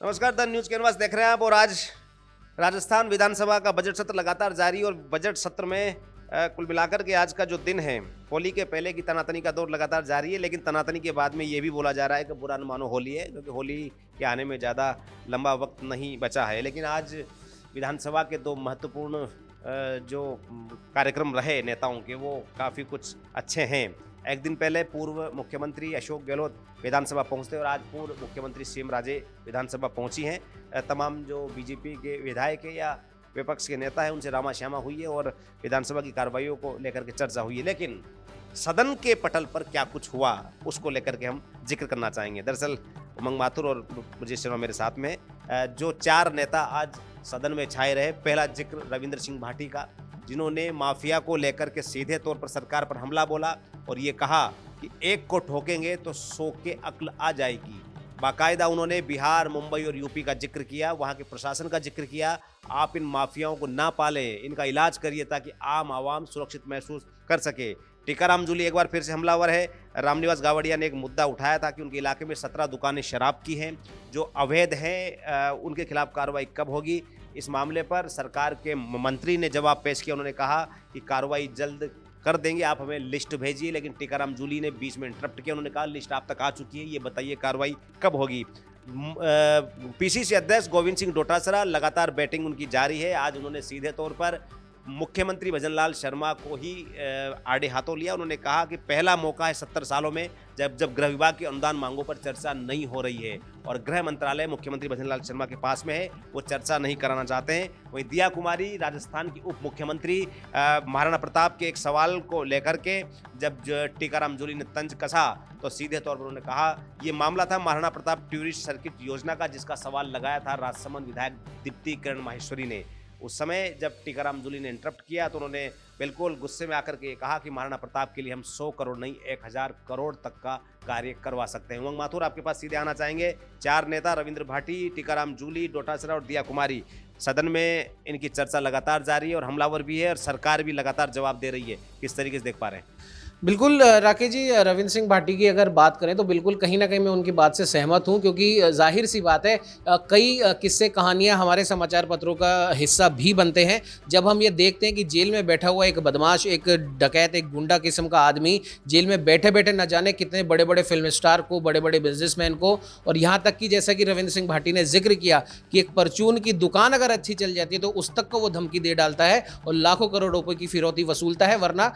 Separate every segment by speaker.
Speaker 1: नमस्कार, the news canvas देख रहे हैं आप। और आज राजस्थान विधानसभा का बजट सत्र लगातार जारी और बजट सत्र में कुल मिलाकर के आज का जो दिन है, होली के पहले की तनातनी का दौर लगातार जारी है, लेकिन तनातनी के बाद में ये भी बोला जा रहा है कि बुरा न मानो होली है, क्योंकि होली के आने में ज़्यादा लंबा वक्त नहीं बचा है। लेकिन आज विधानसभा के दो महत्वपूर्ण जो कार्यक्रम रहे नेताओं के, वो काफ़ी कुछ अच्छे हैं। एक दिन पहले पूर्व मुख्यमंत्री अशोक गहलोत विधानसभा पहुंचते और आज पूर्व मुख्यमंत्री सीएम राजे विधानसभा पहुंची हैं। तमाम जो बीजेपी के विधायक है या विपक्ष के नेता हैं, उनसे रामा श्यामा हुई है और विधानसभा की कार्रवाइयों को लेकर के चर्चा हुई है। लेकिन सदन के पटल पर क्या कुछ हुआ, उसको लेकर के हम जिक्र करना चाहेंगे। दरअसल उमंग माथुर और ब्रजेश शर्मा मेरे साथ में, जो चार नेता आज सदन में छाए रहे। पहला जिक्र रविंद्र सिंह भाटी का, जिन्होंने माफिया को लेकर के सीधे तौर पर सरकार पर हमला बोला और ये कहा कि एक को ठोकेंगे तो 100 के अक्ल आ जाएगी। बाकायदा उन्होंने बिहार, मुंबई और यूपी का जिक्र किया, वहाँ के प्रशासन का जिक्र किया। आप इन माफियाओं को ना पालें, इनका इलाज करिए ताकि आम आवाम सुरक्षित महसूस कर सके। टीकाराम जूली एक बार फिर से हमलावर है। रामनिवास गावड़िया ने एक मुद्दा उठाया था कि उनके इलाके में 17 दुकानें शराब की हैं जो अवैध हैं, उनके खिलाफ कार्रवाई कब होगी। इस मामले पर सरकार के मंत्री ने जवाब पेश किया। उन्होंने कहा कि कार्रवाई जल्द कर देंगे, आप हमें लिस्ट भेजिए। लेकिन टीकाराम जूली ने बीच में इंटरप्ट किया। उन्होंने कहा लिस्ट आप तक आ चुकी है, ये बताइए कार्रवाई कब होगी। पीसीसी अध्यक्ष गोविंद सिंह डोटासरा, लगातार बैटिंग उनकी जारी है। आज उन्होंने सीधे तौर पर मुख्यमंत्री भजनलाल शर्मा को ही आड़े हाथों लिया। उन्होंने कहा कि पहला मौका है 70 सालों में जब गृह विभाग की अनुदान मांगों पर चर्चा नहीं हो रही है और गृह मंत्रालय मुख्यमंत्री भजनलाल शर्मा के पास में है, वो चर्चा नहीं कराना चाहते हैं। वहीं दिया कुमारी, राजस्थान की उप मुख्यमंत्री, महाराणा प्रताप के एक सवाल को लेकर के जब टीकाराम जूली ने तंज कसा तो सीधे तौर पर उन्होंने कहा ये मामला था महाराणा प्रताप टूरिस्ट सर्किट योजना का, जिसका सवाल लगाया था राजसमंद विधायक दीप्ति किरण माहेश्वरी ने। उस समय जब टीकाराम जूली ने इंटरप्ट किया तो उन्होंने बिल्कुल गुस्से में आकर के कहा कि महाराणा प्रताप के लिए हम 100 करोड़ नहीं 1000 करोड़ तक का कार्य करवा सकते हैं। उमंग माथुर, आपके पास सीधे आना चाहेंगे। चार नेता रविंद्र भाटी, टीकाराम जूली, डोटासरा और दिया कुमारी, सदन में इनकी चर्चा लगातार जारी है और हमलावर भी है और सरकार भी लगातार जवाब दे रही है। किस तरीके से देख पा रहे हैं?
Speaker 2: बिल्कुल राकेश जी, रविंद्र सिंह भाटी की अगर बात करें तो बिल्कुल कहीं ना कहीं मैं उनकी बात से सहमत हूं, क्योंकि जाहिर सी बात है कई किस्से कहानियां हमारे समाचार पत्रों का हिस्सा भी बनते हैं। जब हम ये देखते हैं कि जेल में बैठा हुआ एक बदमाश, एक डकैत, एक गुंडा किस्म का आदमी जेल में बैठे बैठे न जाने कितने बड़े बड़े फिल्म स्टार को, बड़े बड़े बिजनेसमैन को, और यहाँ तक कि जैसा कि रविंद्र सिंह भाटी ने जिक्र किया कि एक परचून की दुकान अगर अच्छी चल जाती है तो उस तक को वो धमकी दे डालता है और लाखों करोड़ रुपए की फिरौती वसूलता है, वरना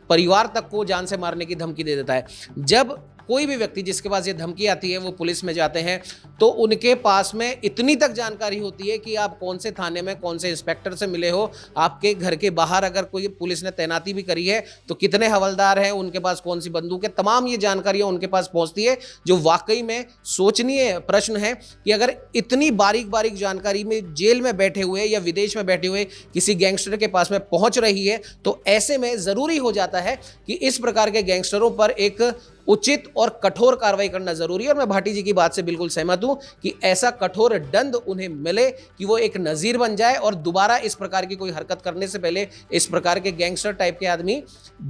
Speaker 2: परिवार तक को जान से मारने की धमकी दे देता है। जब कोई भी व्यक्ति जिसके पास ये धमकी आती है वो पुलिस में जाते हैं तो उनके पास में इतनी तक जानकारी होती है कि आप कौन से थाने में कौन से इंस्पेक्टर से मिले हो, आपके घर के बाहर अगर कोई पुलिस ने तैनाती भी करी है तो कितने हवलदार हैं, उनके पास कौन सी बंदूक है, तमाम ये जानकारियां उनके पास पहुंचती है। जो वाकई में सोचनीय प्रश्न है कि अगर इतनी बारीक बारीक जानकारी में जेल में बैठे हुए या विदेश में बैठे हुए किसी गैंगस्टर के पास में पहुंच रही है तो ऐसे में ज़रूरी हो जाता है कि इस प्रकार के गैंगस्टरों पर एक उचित और कठोर कार्रवाई करना जरूरी है। और मैं भाटी जी की बात से बिल्कुल सहमत हूं कि ऐसा कठोर दंड उन्हें मिले कि वो एक नजीर बन जाए और दोबारा इस प्रकार की कोई हरकत करने से पहले इस प्रकार के गैंगस्टर टाइप के आदमी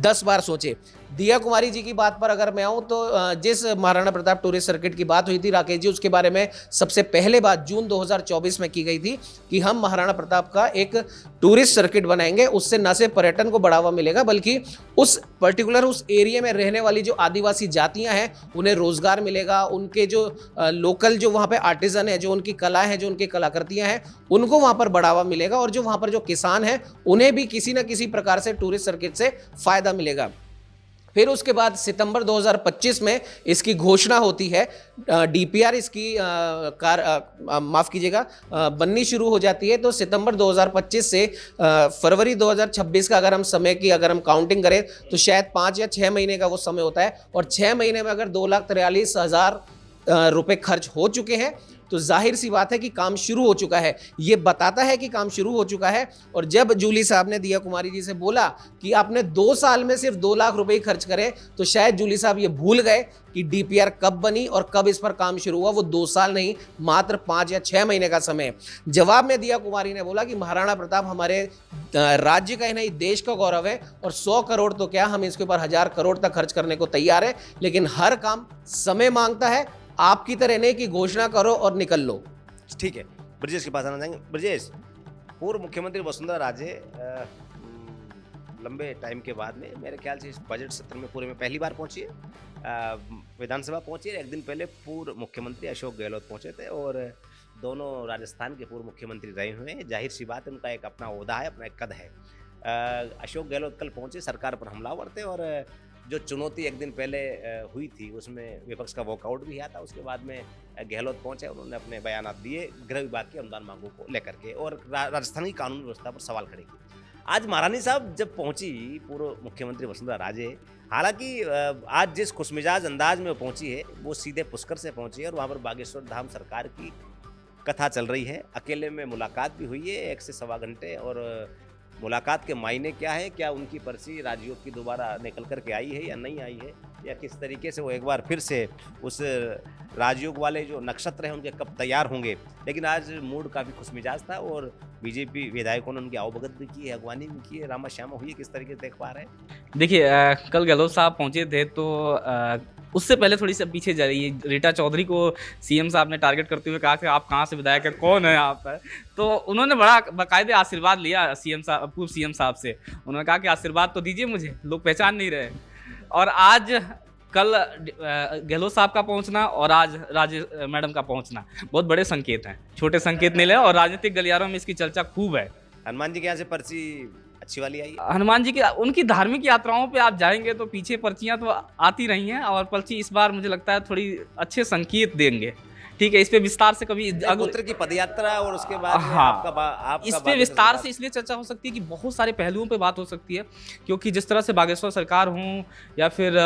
Speaker 2: 10 बार सोचे। दिया कुमारी जी की बात पर अगर मैं आऊं तो जिस महाराणा प्रताप टूरिस्ट सर्किट की बात हुई थी राकेश जी, उसके बारे में सबसे पहले बात जून 2024 में की गई थी कि हम महाराणा प्रताप का एक टूरिस्ट सर्किट बनाएंगे। उससे न सिर्फ पर्यटन को बढ़ावा मिलेगा बल्कि उस पर्टिकुलर उस एरिया में रहने वाली जो आदिवासी जातियां हैं उन्हें रोजगार मिलेगा। उनके जो लोकल जो वहाँ पे आर्टिजन है, जो उनकी कला है, जो उनकी कलाकृतियां हैं, उनको वहाँ पर बढ़ावा मिलेगा और जो वहाँ पर जो किसान हैं उन्हें भी किसी न किसी प्रकार से टूरिस्ट सर्किट से फायदा मिलेगा। फिर उसके बाद सितंबर 2025 में इसकी घोषणा होती है, डीपीआर इसकी माफ़ कीजिएगा बननी शुरू हो जाती है। तो सितंबर 2025 से फरवरी 2026 का अगर हम समय की अगर हम काउंटिंग करें तो शायद 5 या 6 महीने का वो समय होता है और 6 महीने में अगर 2,43,000 रुपये खर्च हो चुके हैं तो जाहिर सी बात है कि काम शुरू हो चुका है। ये बताता है कि काम शुरू हो चुका है। और जब जूली साहब ने दिया कुमारी जी से बोला कि आपने 2 साल में सिर्फ 2 लाख रुपए खर्च करे तो शायद जूली साहब ये भूल गए कि डीपीआर कब बनी और कब इस पर काम शुरू हुआ। वो 2 साल नहीं, मात्र 5 या 6 महीने का समय। जवाब में दिया कुमारी ने बोला कि महाराणा प्रताप हमारे राज्य का ही नहीं देश का गौरव है और 100 करोड़ तो क्या, हम इसके ऊपर 1000 करोड़ तक खर्च करने को तैयार है, लेकिन हर काम समय मांगता है। आपकी तरह नहीं कि घोषणा करो और निकल लो।
Speaker 1: ठीक है, ब्रजेश के पास आना चाहेंगे। ब्रजेश, पूर्व मुख्यमंत्री वसुंधरा राजे लंबे टाइम के बाद में मेरे ख्याल से इस बजट सत्र में पूरे में पहली बार पहुंची है, विधानसभा पहुंची है। एक दिन पहले पूर्व मुख्यमंत्री अशोक गहलोत पहुंचे थे और दोनों राजस्थान के पूर्व मुख्यमंत्री रहे हुए हैं। जाहिर सी बात है, उनका एक अपना ओहदा है, अपना एक कद है। अशोक गहलोत कल पहुंचे, सरकार पर हमलावर थे और जो चुनौती एक दिन पहले हुई थी उसमें विपक्ष का वॉकआउट भी आया था। उसके बाद में गहलोत पहुंचे, उन्होंने अपने बयान दिए गृह विभाग की अनुदान मांगों को लेकर के और राजस्थान की कानून व्यवस्था पर सवाल खड़े किए। आज महारानी साहब जब पहुंची पूर्व मुख्यमंत्री वसुंधरा राजे, हालांकि आज जिस खुशमिजाज अंदाज में वो पहुंची है वो सीधे पुष्कर से पहुंची है और वहाँ पर बागेश्वर धाम सरकार की कथा चल रही है। अकेले में मुलाकात भी हुई है 1 से सवा घंटे और मुलाकात के मायने क्या है, क्या उनकी पर्ची राजयोग की दोबारा निकल कर के आई है या नहीं आई है, या किस तरीके से वो एक बार फिर से उस राजयोग वाले जो नक्षत्र हैं उनके कब तैयार होंगे। लेकिन आज मूड काफ़ी खुशमिजाज था और बीजेपी विधायकों ने उनकी आवभगत भी की है, अगवानी भी की है, रामा श्यामा हुई है। किस तरीके से देख पा रहे हैं?
Speaker 3: देखिए, कल गहलोत साहब पहुंचे थे तो उससे पहले थोड़ी सी पीछे जा रही है। रीटा चौधरी को सीएम साहब ने टारगेट करते हुए कहा कि आप कहाँ से विधायक है, कौन है आप? तो उन्होंने बड़ा बाकायदे आशीर्वाद लिया सीएम साहब, पूर्व सीएम साहब से। उन्होंने कहा कि आशीर्वाद तो दीजिए मुझे, लोग पहचान नहीं रहे। और आज कल गहलोत साहब का पहुंचना और आज राजे मैडम का पहुंचना बहुत बड़े संकेत हैं, छोटे संकेत नहीं ले। और राजनीतिक गलियारों में इसकी चर्चा खूब है।
Speaker 1: हनुमान जी के यहाँ से पर्ची अच्छी वाली आई?
Speaker 3: हनुमान जी की उनकी धार्मिक यात्राओं पे आप जाएंगे तो पीछे पर्चियां तो आती रही हैं और पर्ची इस बार मुझे लगता है थोड़ी अच्छे संकेत देंगे। ठीक है, इस पे विस्तार से कभी
Speaker 1: पुत्र की पदयात्रा और उसके बाद
Speaker 3: हाँ,
Speaker 1: आपका
Speaker 3: इस पे विस्तार से इसलिए चर्चा हो सकती है कि बहुत सारे पहलुओं पे बात हो सकती है। क्योंकि जिस तरह से बागेश्वर सरकार हो या फिर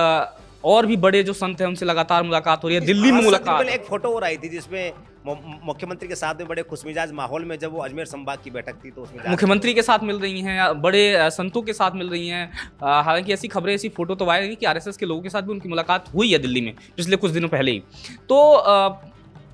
Speaker 3: और भी बड़े जो संत हैं उनसे लगातार मुलाकात हो रही है। दिल्ली में मुलाकात,
Speaker 1: एक फोटो हो रही थी जिसमें मुख्यमंत्री के साथ में बड़े खुशमिजाज माहौल में जब वो अजमेर संभाग की बैठक थी तो उसमें
Speaker 3: मुख्यमंत्री के साथ मिल रही हैं, बड़े संतों के साथ मिल रही हैं। हालांकि ऐसी खबरें, ऐसी फोटो तो वायरल हुई कि आरएसएस के लोगों के साथ भी उनकी मुलाकात हुई है दिल्ली में पिछले कुछ दिनों पहले ही। तो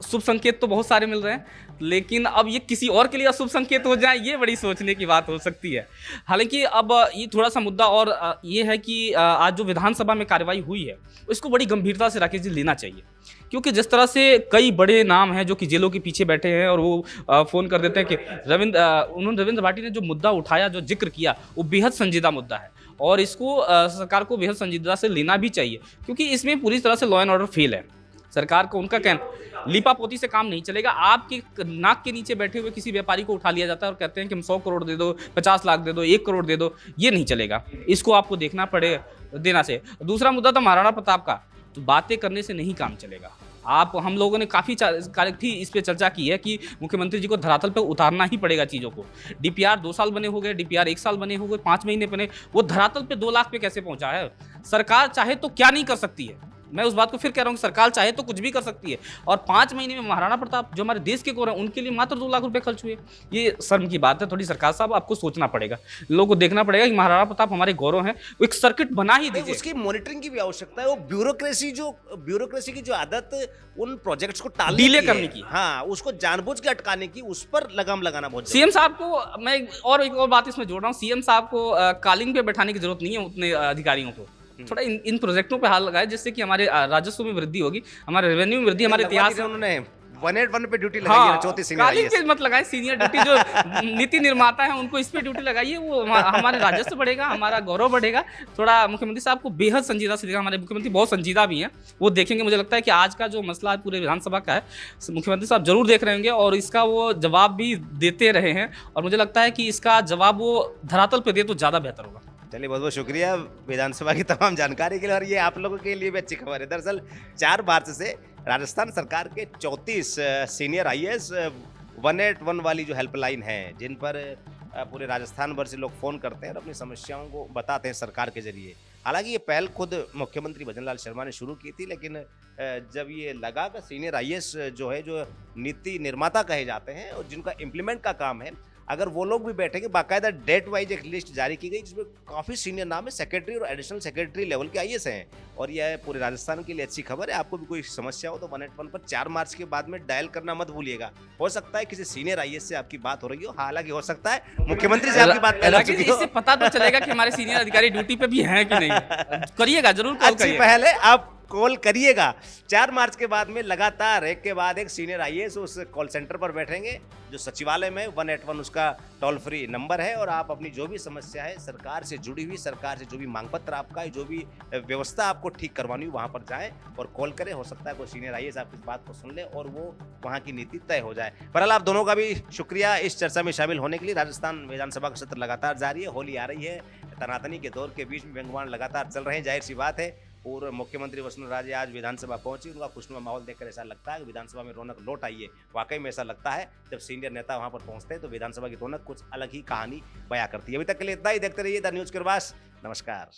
Speaker 3: शुभ संकेत तो बहुत सारे मिल रहे हैं, लेकिन अब ये किसी और के लिए अशुभ संकेत हो जाए ये बड़ी सोचने की बात हो सकती है। हालांकि अब ये थोड़ा सा मुद्दा और ये है कि आज जो विधानसभा में कार्रवाई हुई है इसको बड़ी गंभीरता से राकेश जी लेना चाहिए। क्योंकि जिस तरह से कई बड़े नाम हैं जो कि जेलों के पीछे बैठे हैं और वो फ़ोन कर देते हैं कि रविंद्र भाटी ने जो मुद्दा उठाया, जो जिक्र किया, वो बेहद संजीदा मुद्दा है और इसको सरकार को बेहद संजीदा से लेना भी चाहिए। क्योंकि इसमें पूरी तरह से लॉ एंड ऑर्डर फेल है। सरकार को उनका कहना, लीपापोती से काम नहीं चलेगा। आपके नाक के नीचे बैठे हुए किसी व्यापारी को उठा लिया जाता है और कहते हैं कि हम 100 करोड़ दे दो, 50 लाख दे दो, 1 करोड़ दे दो, ये नहीं चलेगा। इसको आपको देखना पड़े देना से। दूसरा मुद्दा था महाराणा प्रताप का, तो बातें करने से नहीं काम चलेगा। हम लोगों ने काफ़ी इस पे चर्चा की है कि मुख्यमंत्री जी को धरातल पे उतारना ही पड़ेगा चीज़ों को। डीपीआर 2 साल बने हो गए, डीपीआर 1 साल बने हो गए, 5 महीने बने, वो धरातल पे 2 लाख पे कैसे पहुंचा है? सरकार चाहे तो क्या नहीं कर सकती है। मैं उस बात को फिर कह रहा हूँ कि सरकार चाहे तो कुछ भी कर सकती है। और 5 महीने में महाराणा प्रताप जो हमारे देश के कोर हैं उनके लिए मात्र 2 लाख रुपए खर्च हुए, ये शर्म की बात है। थोड़ी सरकार साहब आपको सोचना पड़ेगा, लोगों को देखना पड़ेगा कि महाराणा प्रताप हमारे गौरव हैं। वो एक सर्किट बना ही दीजिए।
Speaker 1: उसकी मॉनिटरिंग की भी आवश्यकता है। वो ब्यूरोक्रेसी की जो आदत उन प्रोजेक्ट्स को टालने
Speaker 3: डिले करने की,
Speaker 1: हाँ, उसको जानबूझ के अटकाने की, उस पर लगाम लगाना बहुत।
Speaker 3: सीएम साहब को मैं एक और बात इसमें जोड़ रहा हूँ। सीएम साहब को कालिंग पे बैठाने की जरूरत नहीं है उतने अधिकारियों को। थोड़ा इन प्रोजेक्टों पे हाथ लगाए जिससे कि हमारे राजस्व में वृद्धि होगी, हमारे रेवेन्यू में वृद्धि, हमारे इतिहास।
Speaker 1: उन्होंने 181 पे ड्यूटी लगाई है, चौथी सीनियर
Speaker 3: आईएएस पे मत लगाए सीनियर ड्यूटी। जो नीति निर्माता है उनको इस पे ड्यूटी लगाइए, वो हमारे राजस्व बढ़ेगा, हमारा गौरव बढ़ेगा। थोड़ा मुख्यमंत्री साहब को बेहद संजीदा से देखा। हमारे मुख्यमंत्री बहुत संजीदा भी हैं, वो देखेंगे। मुझे लगता है कि आज का जो मसला पूरे विधानसभा का है, मुख्यमंत्री साहब जरूर देख रहे होंगे और इसका वो जवाब भी देते रहे हैं। और मुझे लगता है कि इसका जवाब वो धरातल पे दे तो ज़्यादा बेहतर होगा।
Speaker 1: चलिए, बहुत बहुत शुक्रिया विधानसभा की तमाम जानकारी के लिए। और ये आप लोगों के लिए भी अच्छी खबर है। दरअसल 4 मार्च से राजस्थान सरकार के 34 सीनियर आईएएस 181 वाली जो हेल्पलाइन है, जिन पर पूरे राजस्थान भर से लोग फ़ोन करते हैं और अपनी समस्याओं को बताते हैं सरकार के जरिए। हालांकि ये पहल खुद मुख्यमंत्री भजनलाल शर्मा ने शुरू की थी, लेकिन जब ये लगा कि सीनियर आईएएस जो है, जो नीति निर्माता कहे जाते हैं और जिनका इम्प्लीमेंट का काम है, अगर वो लोग भी बैठेंगे, बाकायदा डेट वाइज एक लिस्ट जारी की गई जिसमें काफ़ी सीनियर नाम है, सेक्रेटरी और एडिशनल सेक्रेटरी लेवल के आईएएस हैं। और यह पूरे राजस्थान के लिए अच्छी खबर है। आपको भी कोई समस्या हो तो 181 पर 4 मार्च के बाद में डायल करना मत भूलिएगा। हो सकता है किसी सीनियर आईएएस से आपकी बात हो रही हो, हालांकि हो सकता है मुख्यमंत्री से आपकी बात पहले हो चुकी हो।
Speaker 3: इससे पता तो चलेगा कि हमारे सीनियर अधिकारी ड्यूटी पे भी हैं कि नहीं। करिएगा, जरूर कॉल करिएगा।
Speaker 1: अच्छी पहल है। आप कॉल करिएगा। 4 मार्च के बाद में लगातार एक के बाद एक सीनियर आईएएस उस कॉल सेंटर पर बैठेंगे जो सचिवालय में 181 उसका टोल फ्री नंबर है, और आप अपनी जो भी समस्या है सरकार से जुड़ी हुई, सरकार से जो भी मांग पत्र आपका है, जो भी व्यवस्था आपको ठीक करवानी हो, वहाँ पर जाएं और कॉल करें। हो सकता है कोई सीनियर आईएएस आपकी इस बात को सुन ले और वो वहाँ की नीति तय हो जाए। बहरहाल आप दोनों का भी शुक्रिया इस चर्चा में शामिल होने के लिए। राजस्थान विधानसभा का सत्र लगातार जारी है, होली आ रही है, तनातनी के दौर के बीच में व्यंग्यवाण लगातार चल रहे हैं। जाहिर सी बात है पूर्व मुख्यमंत्री वसुंधरा राजे आज विधानसभा पहुंची, उनका खुशनुमा माहौल देखकर ऐसा लगता है कि विधानसभा में रौनक लौट आई है। वाकई में ऐसा लगता है जब सीनियर नेता वहां पर पहुंचते हैं तो विधानसभा की रौनक कुछ अलग ही कहानी बयां करती है। अभी तक के लिए इतना ही। देखते रहिए द न्यूज़ के प्रवास। नमस्कार।